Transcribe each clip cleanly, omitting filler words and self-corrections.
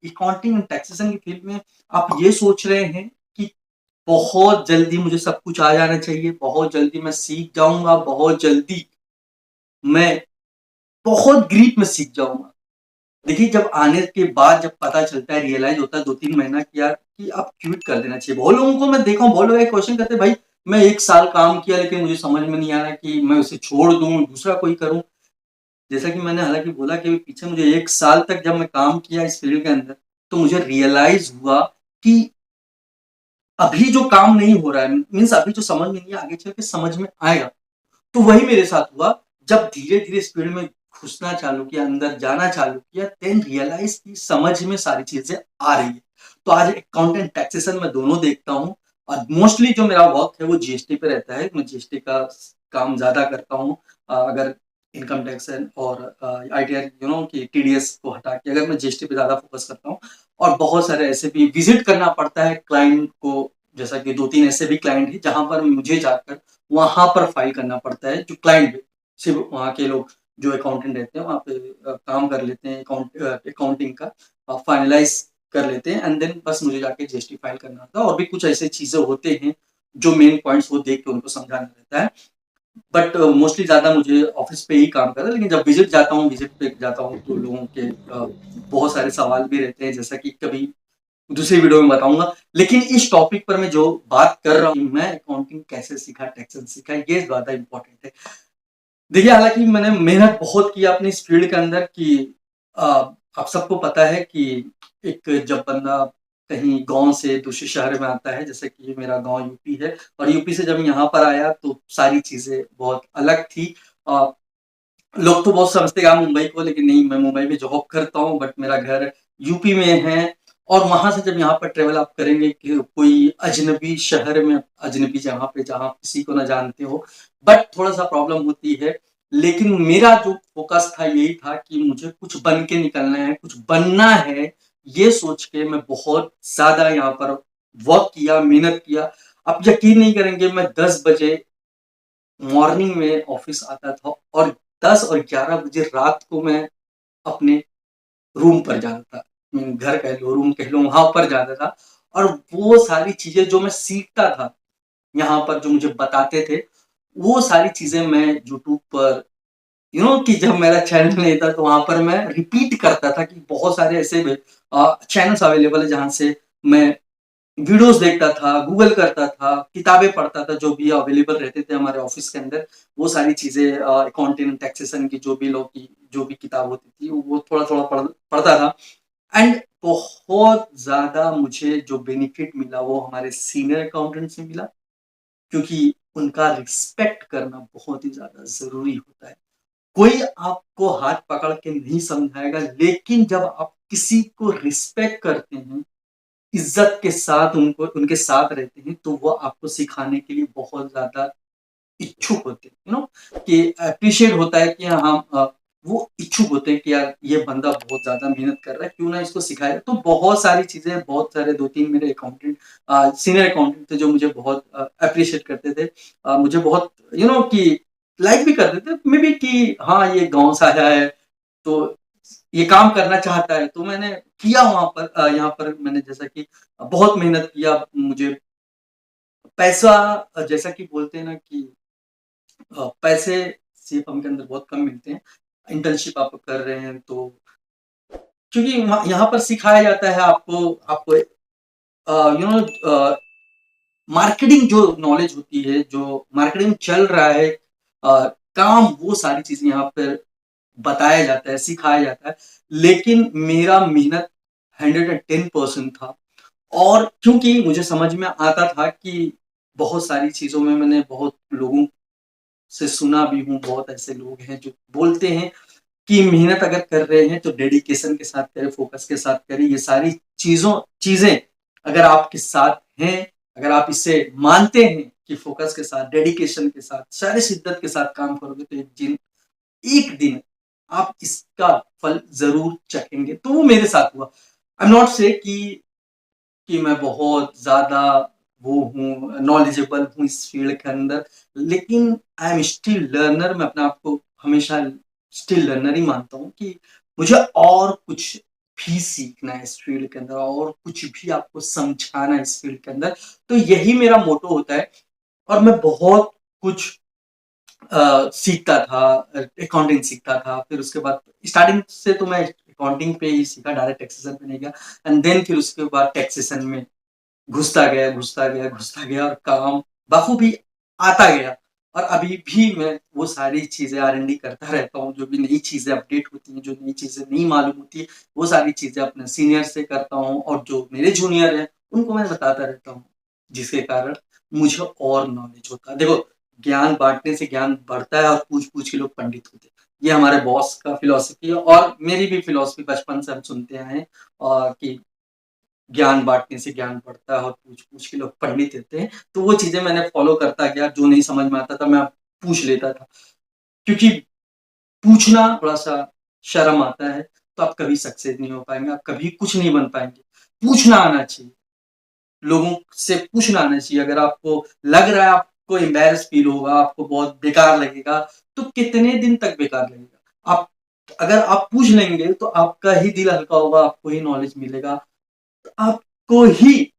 Accounting and taxation की field में आप ये सोच रहे हैं कि बहुत जल्दी मुझे सब कुछ आ जाना चाहिए, बहुत जल्दी मैं सीख जाऊँगा, बहुत जल्दी मैं बहुत ग्रीप में सीख जाऊँगा। देखिए, जब आने के बाद जब पता चलता है, रियलाइज़ होता है 2-3 महीना कि यार कि अब क्विट कर देना चाहिए। बहुत लोगों को मैं देखा हूँ, बहुत लोग ये क्वेश्चन करते हैं, भाई मैं 1 साल काम किया लेकिन मुझे समझ में नहीं आ रहा कि मैं उसे छोड़ दूँ, दूसरा कोई करूँ। जैसा कि मैंने हालाँकि बोला कि पीछे मुझे 1 साल तक जब मैं काम किया इस फील्ड के अंदर, तो मुझे रियलाइज़ हुआ कि अभी जो काम नहीं हो रहा है, मीन्स अभी जो समझ में नहीं है, आगे चल के समझ में आएगा। तो वही मेरे साथ हुआ, जब धीरे-धीरे इस फील्ड में घुसना चालू किया, अंदर जाना चालू किया, देन रियलाइज़ कि समझ में सारी चीज़ें आ रही है। तो आज अकाउंटेंट टैक्सेशन मैं दोनों देखता हूँ और मोस्टली जो मेरा वर्क है वो जीएसटी पे रहता है। मैं जीएसटी का काम ज़्यादा करता हूँ। अगर इनकम टैक्स है और आईटीआर कि टीडीएस को हटा के अगर मैं जीएसटी पे ज़्यादा फोकस करता हूँ और बहुत सारे ऐसे भी विज़िट करना पड़ता है क्लाइंट को, जैसा कि 2-3 ऐसे भी क्लाइंट हैं जहाँ पर मुझे जाकर वहाँ पर फाइल करना पड़ता है, जो क्लाइंट सिर्फ वहाँ के लोग जो अकाउंटेंट रहते हैं वहाँ पे काम कर लेते हैं, अकाउंटिंग का फाइनलाइज कर लेते हैं एंड देन बस मुझे जाके जीएसटी फाइल करना होता है और भी कुछ ऐसे चीजें होते हैं जो मेन पॉइंट्स वो देख के उनको समझाना रहता है। बट मोस्टली ज्यादा मुझे ऑफिस पे ही काम करना है, लेकिन जब विजिट पे जाता हूँ तो लोगों के बहुत सारे सवाल भी रहते हैं, जैसा कि कभी दूसरी वीडियो में बताऊंगा। लेकिन इस टॉपिक पर मैं जो बात कर रहा हूँ, मैं अकाउंटिंग कैसे सीखा, टैक्सेस सीखा, ये ज्यादा इंपॉर्टेंट है। देखिए, हालांकि मैंने मेहनत बहुत की अपनी इस फील्ड के अंदर कि अ, आप सबको पता है कि एक जब बंदा कहीं गांव से दूसरे शहर में आता है, जैसे कि मेरा गांव यूपी है, और यूपी से जब यहाँ पर आया तो सारी चीजें बहुत अलग थी। अ, लोग तो बहुत समझते हैं मुंबई को, लेकिन नहीं, मैं मुंबई में जॉब करता हूँ बट मेरा घर यूपी में है। और वहां से जब यहाँ पर ट्रेवल आप करेंगे कि कोई अजनबी शहर में, अजनबी जहाँ पे जहाँ किसी को ना जानते हो, बट थोड़ा सा प्रॉब्लम होती है। लेकिन मेरा जो फोकस था यही था कि मुझे कुछ बन के निकलना है, कुछ बनना है। ये सोच के मैं बहुत ज्यादा यहाँ पर वर्क किया, मेहनत किया। आप यकीन नहीं करेंगे, मैं 10 बजे मॉर्निंग में ऑफिस आता था और 10 और 11 बजे रात को मैं अपने रूम पर जाता था। घर कह लो, रूम कह लो, वहां पर जाता था। और वो सारी चीजें जो मैं सीखता था यहाँ पर, जो मुझे बताते थे, वो सारी चीजें मैं यूट्यूब पर कि जब मेरा चैनल नहीं था तो वहां पर मैं रिपीट करता था कि बहुत सारे ऐसे चैनल्स अवेलेबल है जहां से मैं वीडियोस देखता था, गूगल करता था, किताबें पढ़ता था, जो भी अवेलेबल रहते थे हमारे ऑफिस के अंदर। वो सारी चीजें अकाउंटिंग टैक्सेशन की जो भी लोग की जो भी किताब होती थी वो थोड़ा थोड़ा पढ़ता था। एंड बहुत ज्यादा मुझे जो बेनिफिट मिला वो हमारे सीनियर अकाउंटेंट से मिला, क्योंकि उनका रिस्पेक्ट करना बहुत ही ज्यादा जरूरी होता है। कोई आपको हाथ पकड़ के नहीं समझाएगा, लेकिन जब आप किसी को रिस्पेक्ट करते हैं, इज्जत के साथ उनको उनके साथ रहते हैं, तो वो आपको सिखाने के लिए बहुत ज्यादा इच्छुक होते हैं, कि अप्रिशिएट होता है कि हम वो इच्छुक होते हैं कि यार ये बंदा बहुत ज्यादा मेहनत कर रहा है, क्यों ना इसको सिखाया। तो बहुत सारी चीजें, बहुत सारे 2-3 मेरे अकाउंटेंट, सीनियर अकाउंटेंट थे जो मुझे बहुत अप्रिशिएट करते थे। मुझे बहुत कि लाइक भी करते थे मे बी कि हाँ ये गाँव से आया है तो ये काम करना चाहता है। तो मैंने किया वहां पर, यहाँ पर मैंने जैसा कि बहुत मेहनत किया। मुझे पैसा, जैसा कि बोलते हैं ना कि पैसे सीएफएम के अंदर बहुत कम मिलते हैं। इंटर्नशिप आप कर रहे हैं तो, क्योंकि यहाँ पर सिखाया जाता है आपको आपको यू नो मार्केटिंग जो नॉलेज होती है, जो मार्केटिंग चल रहा है, काम, वो सारी चीजें यहाँ पर बताया जाता है, सिखाया जाता है। लेकिन मेरा मेहनत 110% था। और क्योंकि मुझे समझ में आता था कि बहुत सारी चीजों में मैंने बहुत लोगों से सुना भी हूँ, बहुत ऐसे लोग हैं जो बोलते हैं कि मेहनत अगर कर रहे हैं तो डेडिकेशन के साथ करें, फोकस के साथ करें। ये सारी चीजें अगर आपके साथ हैं, अगर आप इसे मानते हैं कि फोकस के साथ, डेडिकेशन के साथ, सारी शिद्दत के साथ काम करोगे तो एक दिन आप इसका फल जरूर चखेंगे। तो वो मेरे साथ हुआ। आई एम नॉट से कि मैं बहुत ज्यादा वो हूँ, नॉलेजेबल हूँ इस फील्ड के अंदर, लेकिन आई एम स्टिल लर्नर। मैं अपने आप को हमेशा स्टिल लर्नर ही मानता हूँ कि मुझे और कुछ भी सीखना है इस फ़ील्ड के अंदर और कुछ भी आपको समझाना है इस फ़ील्ड के अंदर। तो यही मेरा मोटो होता है और मैं बहुत कुछ सीखता था अकाउंटिंग सीखता था, फिर उसके बाद स्टार्टिंग से तो मैं अकाउंटिंग पे ही सीखा, डायरेक्ट टैक्सेशन पे नहीं गया एंड देन फिर उसके बाद टैक्सेशन में घुसता गया, घुसता गया, घुसता गया और काम बखूबी आता गया और अभी भी मैं वो सारी चीज़ें R&D करता रहता हूँ, जो भी नई चीज़ें अपडेट होती हैं, जो नई चीज़ें नहीं मालूम होती है, वो सारी चीज़ें अपने सीनियर से करता हूँ और जो मेरे जूनियर हैं, उनको मैं बताता रहता हूँ, जिसके कारण मुझे और नॉलेज होता है। देखो, ज्ञान बाँटने से ज्ञान बढ़ता है और पूछ-पूछ के लोग पंडित होते हैं। ये हमारे बॉस का फिलॉसफी है और मेरी भी फिलॉसफी बचपन से हम सुनते आए हैं कि ज्ञान बाँटने से ज्ञान बढ़ता है और पूछ-पूछ के लोग पंडित होते हैं। तो वो चीज़ें मैंने फ़ॉलो करता गया, जो नहीं समझ में आता था मैं पूछ लेता था। क्योंकि पूछना थोड़ा-सा शर्म आता है, तो आप कभी सक्सेस नहीं हो पाएँगे, आप कभी कुछ नहीं बन पाएँगे। पूछना आना चाहिए, लोगों से पूछना आना चाहिए। अगर आपको लग रहा है आपको एम्बैरेस फ़ील होगा, आपको बहुत बेकार लगेगा, तो कितने दिन तक बेकार लगेगा? अगर आप पूछ लेंगे तो आपका ही दिल हल्का होगा, आपको ही नॉलेज मिलेगा, तो आपको ही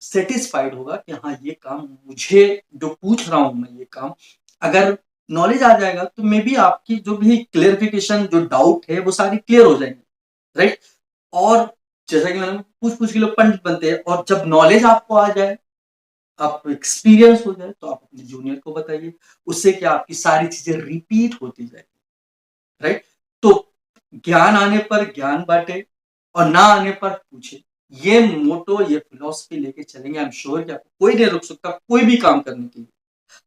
सैटिस्फाइड होगा कि हाँ, ये काम मुझे जो पूछ रहा हूँ मैं ये काम, अगर नॉलेज आ जाएगा तो मे बी आपकी जो भी क्लेरिफिकेशन जो डाउट है वो सारी क्लियर हो जाएँगी, राइट? और जैसा कि मैंने पूछ-पूछ के लोग पंडित बनते हैं और जब नॉलेज आपको आ जाए, आपको एक्सपीरियंस हो जाए, तो आप अपने जूनियर को बताइए। उससे क्या आपकी सारी चीज़ें रिपीट होती जाएँगी, राइट? तो ज्ञान आने पर ज्ञान बाँटे और ना आने पर पूछे। ये मोटो, ये फिलॉसफी लेके चलेंगे, आई एम श्योर कि आपको कोई नहीं रोक सकता कोई भी काम करने के लिए।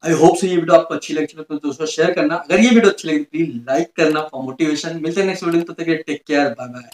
आई होप सो ये वीडियो आपको अच्छी लगी तो दोस्तों शेयर करना। अगर ये वीडियो अच्छी लगी तो प्लीज़ लाइक करना फॉर मोटिवेशन। मिलते हैं नेक्स्ट वीडियो में, तब तक के लिए टेक केयर, बाय बाय।